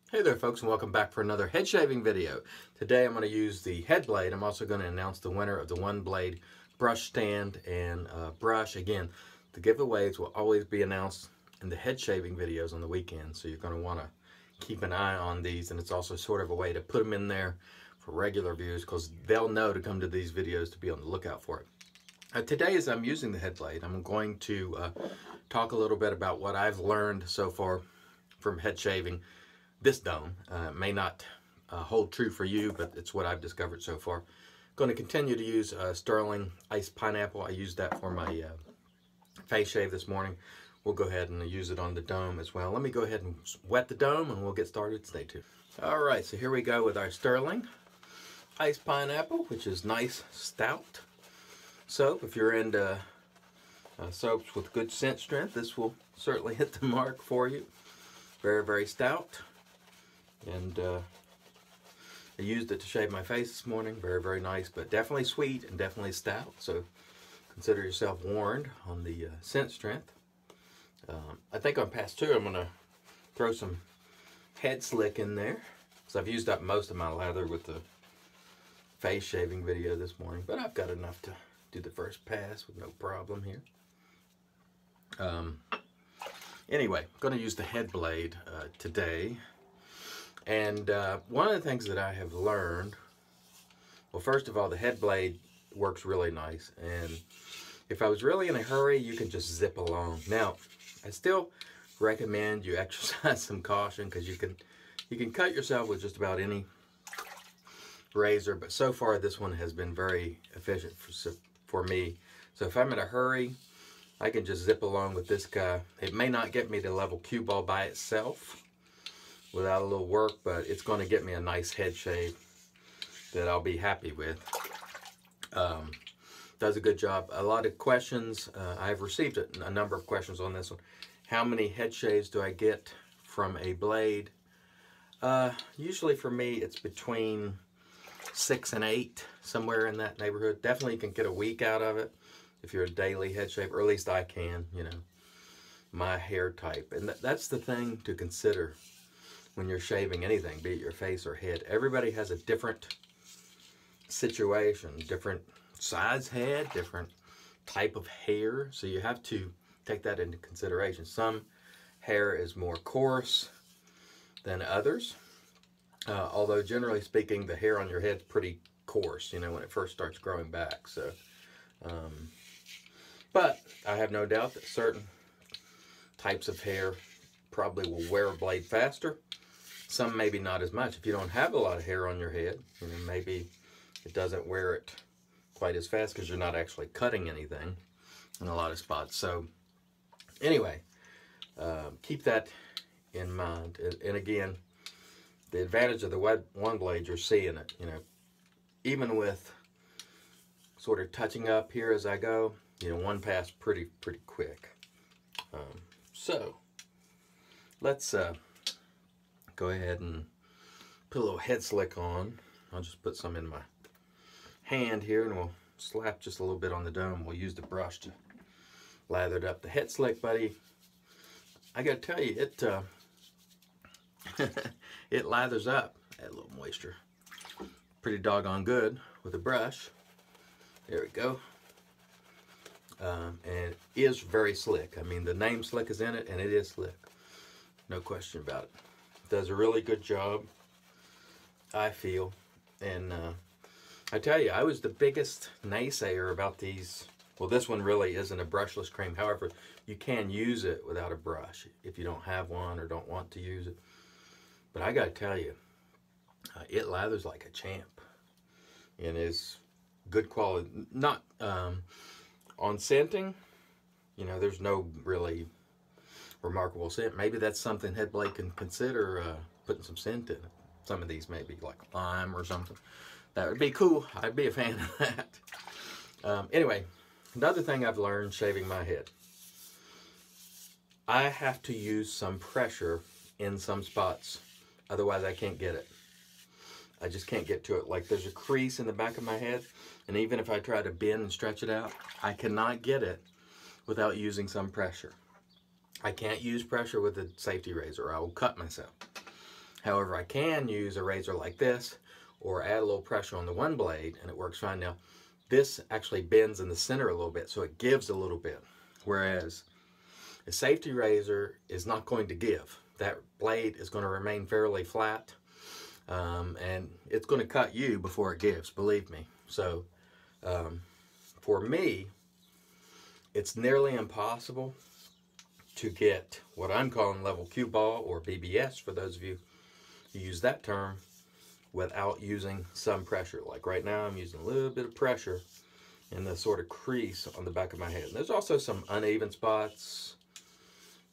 Hey there folks, and welcome back for another head shaving video. Today I'm going to use the Headblade. I'm also going to announce the winner of the one blade brush stand and brush. Again, the giveaways will always be announced in the head shaving videos on the weekend, so you're going to want to keep an eye on these, and it's also sort of a way to put them in there for regular viewers because they'll know to come to these videos to be on the lookout for it. Today, as I'm using the Headblade, I'm going to talk a little bit about what I've learned so far from head shaving this dome. May not hold true for you, but it's what I've discovered so far. Going to continue to use Stirling iced pineapple. I used that for my face shave this morning. We'll go ahead and use it on the dome as well. Let me go ahead and wet the dome and we'll get started. Stay tuned. All right, so here we go with our Stirling iced pineapple, which is nice stout soap. If you're into soaps with good scent strength, this will certainly hit the mark for you. Very, very stout. And I used it to shave my face this morning. Very, very nice, but definitely sweet and definitely stout. So consider yourself warned on the scent strength. I think on pass two, I'm going to throw some Headslick in there because I've used up most of my lather with the face shaving video this morning, but I've got enough to do the first pass with no problem here. Anyway, I'm going to use the Headblade today. And one of the things that I have learned, well, first of all, the Headblade works really nice. And if I was really in a hurry, you can just zip along. Now, I still recommend you exercise some caution because you can cut yourself with just about any razor. But so far, this one has been very efficient for me. So if I'm in a hurry, I can just zip along with this guy. It may not get me to level cue ball by itself without a little work, but it's going to get me a nice head shave that I'll be happy with. Does a good job. A lot of questions. I've received a number of questions on this one. How many head shaves do I get from a blade? Usually for me, it's between 6 and 8, somewhere in that neighborhood. Definitely you can get a week out of it if you're a daily head shave, or at least I can, you know, my hair type. And that's the thing to consider when you're shaving anything, be it your face or head. Everybody has a different situation, different size head, different type of hair. So you have to take that into consideration. Some hair is more coarse than others. Although generally speaking, the hair on your head's pretty coarse, you know, when it first starts growing back. So, but I have no doubt that certain types of hair probably will wear a blade faster. Some maybe not as much. If you don't have a lot of hair on your head, you know, maybe it doesn't wear it quite as fast because you're not actually cutting anything in a lot of spots. So anyway, keep that in mind. And again, the advantage of the one blade, you're seeing it, you know, even with sort of touching up here as I go, you know, one pass pretty quick. So let's go ahead and put a little Headslick on. I'll just put some in my hand here and we'll slap just a little bit on the dome. We'll use the brush to lather it up. The Headslick, buddy, I gotta tell you, it it lathers up. Add a little moisture. Pretty doggone good with a brush. There we go. And it is very slick. I mean, the name Slick is in it, and it is slick. No question about it. Does a really good job, I feel. And I tell you, I was the biggest naysayer about these. Well, this one really isn't a brushless cream. However, you can use it without a brush if you don't have one or don't want to use it. But I gotta tell you, it lathers like a champ and is good quality. Not on scenting, you know, there's no really remarkable scent. Maybe that's something Headblade can consider putting some scent in it. Some of these maybe like lime or something. That would be cool. I'd be a fan of that. Anyway, another thing I've learned shaving my head. I have to use some pressure in some spots. Otherwise, I can't get it. I just can't get to it. Like there's a crease in the back of my head, and even if I try to bend and stretch it out, I cannot get it without using some pressure. I can't use pressure with a safety razor. I will cut myself. However, I can use a razor like this or add a little pressure on the one blade and it works fine. Now, this actually bends in the center a little bit, so it gives a little bit. Whereas a safety razor is not going to give. That blade is going to remain fairly flat, and it's going to cut you before it gives, believe me. So for me, it's nearly impossible to get what I'm calling level cue ball, or BBS for those of you who use that term, without using some pressure. Like right now, I'm using a little bit of pressure in the sort of crease on the back of my head. And there's also some uneven spots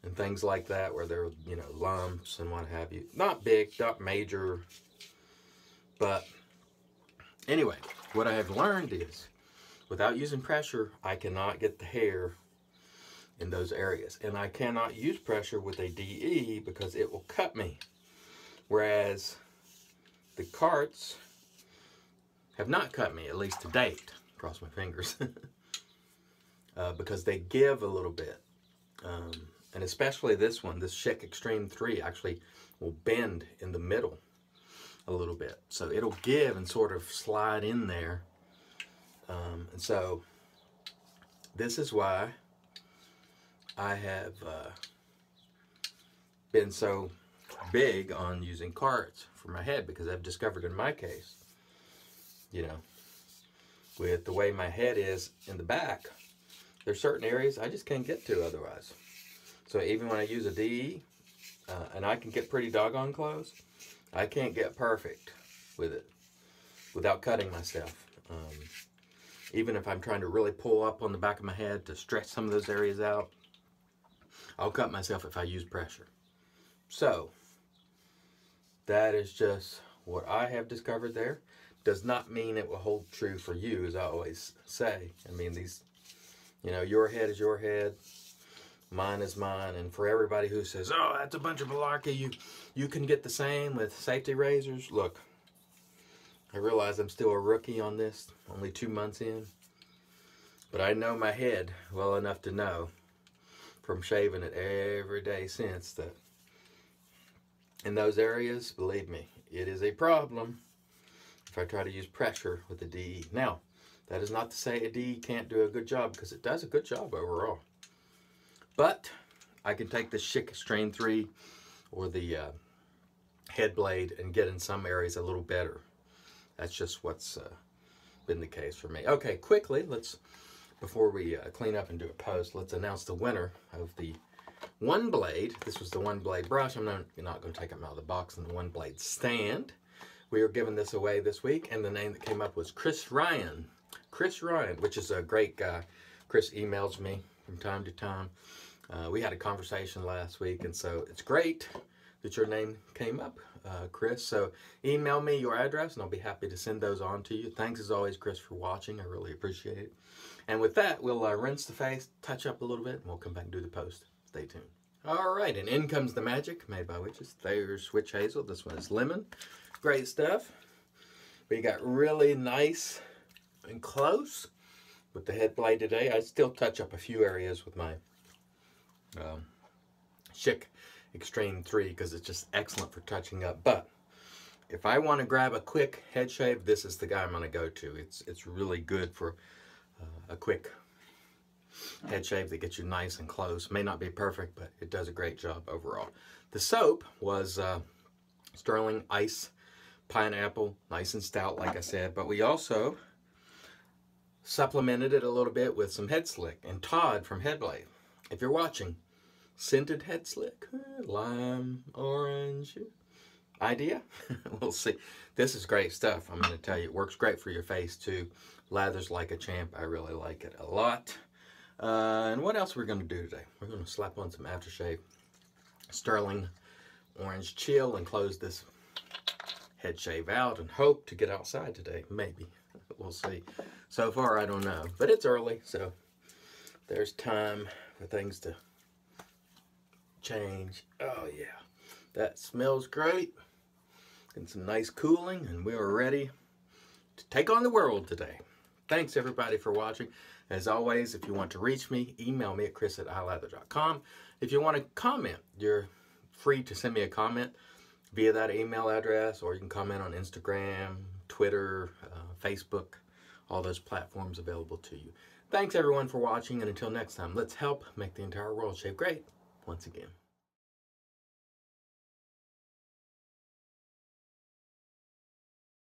and things like that where there are, you know, lumps and what have you. Not big, not major, but anyway, what I have learned is without using pressure, I cannot get the hair in those areas. And I cannot use pressure with a DE because it will cut me. Whereas the carts have not cut me, at least to date. Cross my fingers. Because they give a little bit. And especially this one, this Schick Extreme 3, actually will bend in the middle a little bit. So it'll give and sort of slide in there. And so this is why I have been so big on using carts for my head, because I've discovered in my case, you know, with the way my head is in the back, there's certain areas I just can't get to otherwise. So even when I use a DE, and I can get pretty doggone close, I can't get perfect with it without cutting myself. Even if I'm trying to really pull up on the back of my head to stretch some of those areas out, I'll cut myself if I use pressure. So that is just what I have discovered there. Does not mean it will hold true for you, as I always say. I mean, these, you know, your head is your head, mine is mine, and for everybody who says, oh, that's a bunch of malarkey, you can get the same with safety razors. Look, I realize I'm still a rookie on this, only 2 months in, but I know my head well enough to know from shaving it every day since that in those areas, believe me, it is a problem if I try to use pressure with the DE. Now, that is not to say a DE can't do a good job, because it does a good job overall. But I can take the Schick Extreme 3 or the Headblade and get in some areas a little better. That's just what's been the case for me. Okay, quickly, before we clean up and do a post, let's announce the winner of the one blade. This was the one blade brush. I'm not going to take them out of the box, and the one blade stand. We are giving this away this week, and the name that came up was Chris Ryan. Chris Ryan, which is a great guy. Chris emails me from time to time. We had a conversation last week, and so it's great that your name came up, Chris. So email me your address, and I'll be happy to send those on to you. Thanks as always, Chris, for watching. I really appreciate it. And with that, we'll rinse the face, touch up a little bit, and we'll come back and do the post. Stay tuned. All right, and in comes the magic, made by Witches. Thayers Witch Hazel. This one is lemon. Great stuff. We got really nice and close with the head blade today. I still touch up a few areas with my Schick Extreme 3 because it's just excellent for touching up. But if I want to grab a quick head shave, this is the guy I'm going to go to. It's really good for a quick head shave that gets you nice and close. May not be perfect, but it does a great job overall. The soap was Stirling Ice Pineapple, nice and stout, like I said. But we also supplemented it a little bit with some Headslick and Todd from Headblade. If you're watching, scented Headslick, lime, orange, idea? We'll see. This is great stuff. I'm going to tell you, it works great for your face too. Lathers like a champ. I really like it a lot. And what else we're going to do today? We're going to slap on some aftershave Stirling Orange Chill and close this head shave out and hope to get outside today. Maybe. We'll see. So far, I don't know. But it's early, so there's time for things to change. Oh, yeah. That smells great. And some nice cooling, and we are ready to take on the world today. Thanks, everybody, for watching. As always, if you want to reach me, email me at chris@ilather.com. If you want to comment, you're free to send me a comment via that email address, or you can comment on Instagram, Twitter, Facebook, all those platforms available to you. Thanks everyone for watching, and until next time, let's help make the entire world shape great once again.